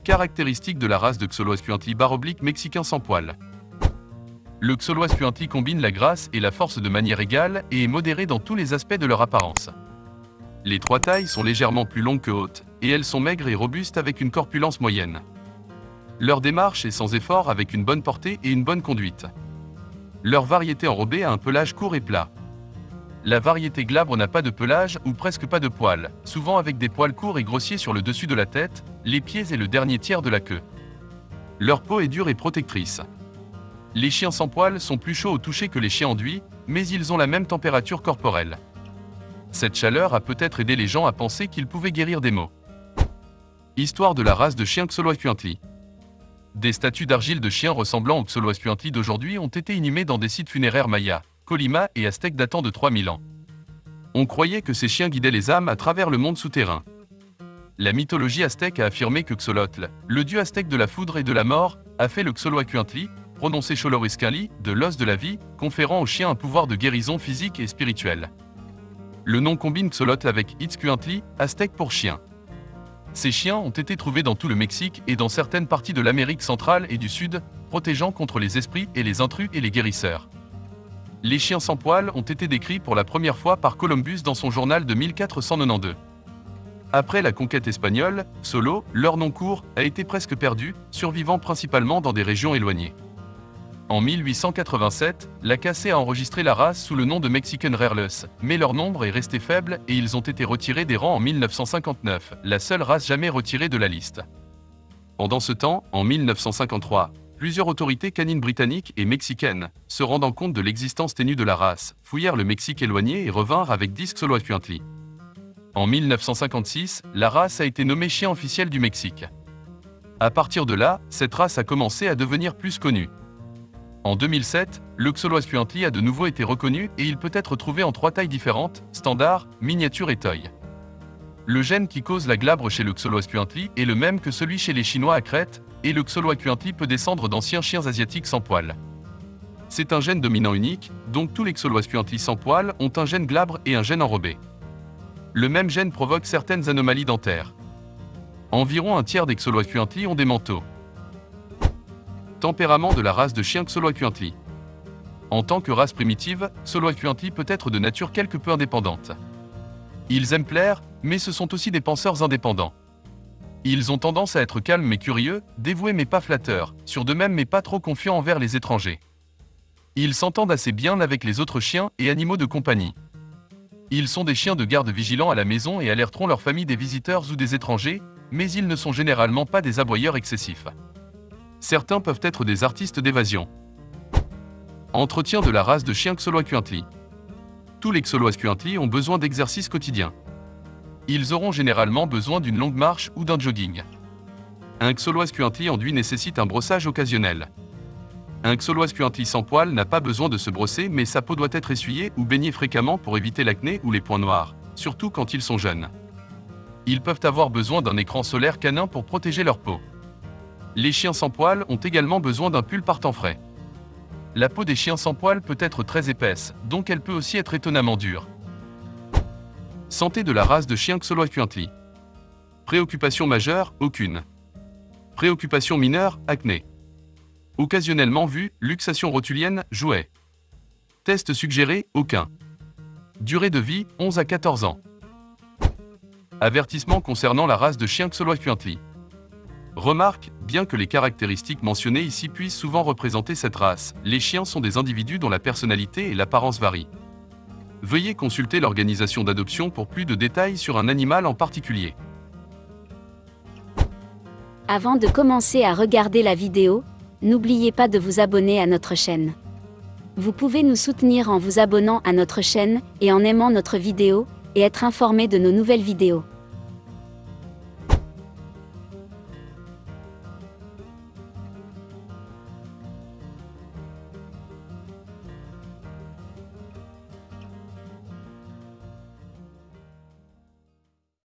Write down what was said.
Caractéristiques de la race de Xoloißcuintli mexicain sans poil. Le Xoloißcuintli combine la grâce et la force de manière égale et est modéré dans tous les aspects de leur apparence. Les trois tailles sont légèrement plus longues que hautes, et elles sont maigres et robustes avec une corpulence moyenne. Leur démarche est sans effort avec une bonne portée et une bonne conduite. Leur variété enrobée a un pelage court et plat. La variété glabre n'a pas de pelage ou presque pas de poils, souvent avec des poils courts et grossiers sur le dessus de la tête, les pieds et le dernier tiers de la queue. Leur peau est dure et protectrice. Les chiens sans poils sont plus chauds au toucher que les chiens enduits, mais ils ont la même température corporelle. Cette chaleur a peut-être aidé les gens à penser qu'ils pouvaient guérir des maux. Histoire de la race de chien Xoloißcuintli. Des statues d'argile de chiens ressemblant au Xoloißcuintli d'aujourd'hui ont été inhumées dans des sites funéraires mayas, Colima et aztèques datant de 3000 ans. On croyait que ces chiens guidaient les âmes à travers le monde souterrain. La mythologie aztèque a affirmé que Xolotl, le dieu aztèque de la foudre et de la mort, a fait le Xoloißcuintli, prononcé Xoloitzcuintli, de l'os de la vie, conférant au chien un pouvoir de guérison physique et spirituelle. Le nom combine Xolotl avec Itzcuintli, aztèque pour chien. Ces chiens ont été trouvés dans tout le Mexique et dans certaines parties de l'Amérique centrale et du Sud, protégeant contre les esprits et les intrus et les guérisseurs. Les chiens sans poils ont été décrits pour la première fois par Columbus dans son journal de 1492. Après la conquête espagnole, Xolo, leur nom court, a été presque perdu, survivant principalement dans des régions éloignées. En 1887, la CAC a enregistré la race sous le nom de Mexican Rareless, mais leur nombre est resté faible et ils ont été retirés des rangs en 1959, la seule race jamais retirée de la liste. Pendant ce temps, en 1953, plusieurs autorités canines britanniques et mexicaines, se rendant compte de l'existence ténue de la race, fouillèrent le Mexique éloigné et revinrent avec 10 Xoloißcuintli. En 1956, la race a été nommée chien officiel du Mexique. À partir de là, cette race a commencé à devenir plus connue. En 2007, le Xoloißcuintli a de nouveau été reconnu et il peut être trouvé en 3 tailles différentes, standard, miniature et toy. Le gène qui cause la glabre chez le Xoloißcuintli est le même que celui chez les Chinois à Crète, et le Xoloißcuintli peut descendre d'anciens chiens asiatiques sans poils. C'est un gène dominant unique, donc tous les Xoloißcuintli sans poils ont un gène glabre et un gène enrobé. Le même gène provoque certaines anomalies dentaires. Environ un tiers des Xoloißcuintli ont des manteaux. Tempérament de la race de chien Xoloißcuintli. En tant que race primitive, Xoloißcuintli peut être de nature quelque peu indépendante. Ils aiment plaire, mais ce sont aussi des penseurs indépendants. Ils ont tendance à être calmes mais curieux, dévoués mais pas flatteurs, sûrs d'eux-mêmes mais pas trop confiants envers les étrangers. Ils s'entendent assez bien avec les autres chiens et animaux de compagnie. Ils sont des chiens de garde vigilants à la maison et alerteront leur famille des visiteurs ou des étrangers, mais ils ne sont généralement pas des aboyeurs excessifs. Certains peuvent être des artistes d'évasion. Entretien de la race de chien Xoloißcuintli. Tous les Xoloißcuintli ont besoin d'exercice quotidien. Ils auront généralement besoin d'une longue marche ou d'un jogging. Un Xoloißcuintli enduit nécessite un brossage occasionnel. Un Xoloißcuintli sans poils n'a pas besoin de se brosser mais sa peau doit être essuyée ou baignée fréquemment pour éviter l'acné ou les points noirs, surtout quand ils sont jeunes. Ils peuvent avoir besoin d'un écran solaire canin pour protéger leur peau. Les chiens sans poils ont également besoin d'un pull par temps frais. La peau des chiens sans poils peut être très épaisse, donc elle peut aussi être étonnamment dure. Santé de la race de chien Xoloißcuintli. Préoccupation majeure, aucune. Préoccupation mineure, acné. Occasionnellement vu, luxation rotulienne, jouet. Test suggéré, aucun. Durée de vie, 11 à 14 ans. Avertissement concernant la race de chien Xoloißcuintli. Remarque, bien que les caractéristiques mentionnées ici puissent souvent représenter cette race, les chiens sont des individus dont la personnalité et l'apparence varient. Veuillez consulter l'organisation d'adoption pour plus de détails sur un animal en particulier. Avant de commencer à regarder la vidéo, n'oubliez pas de vous abonner à notre chaîne. Vous pouvez nous soutenir en vous abonnant à notre chaîne et en aimant notre vidéo, et être informé de nos nouvelles vidéos.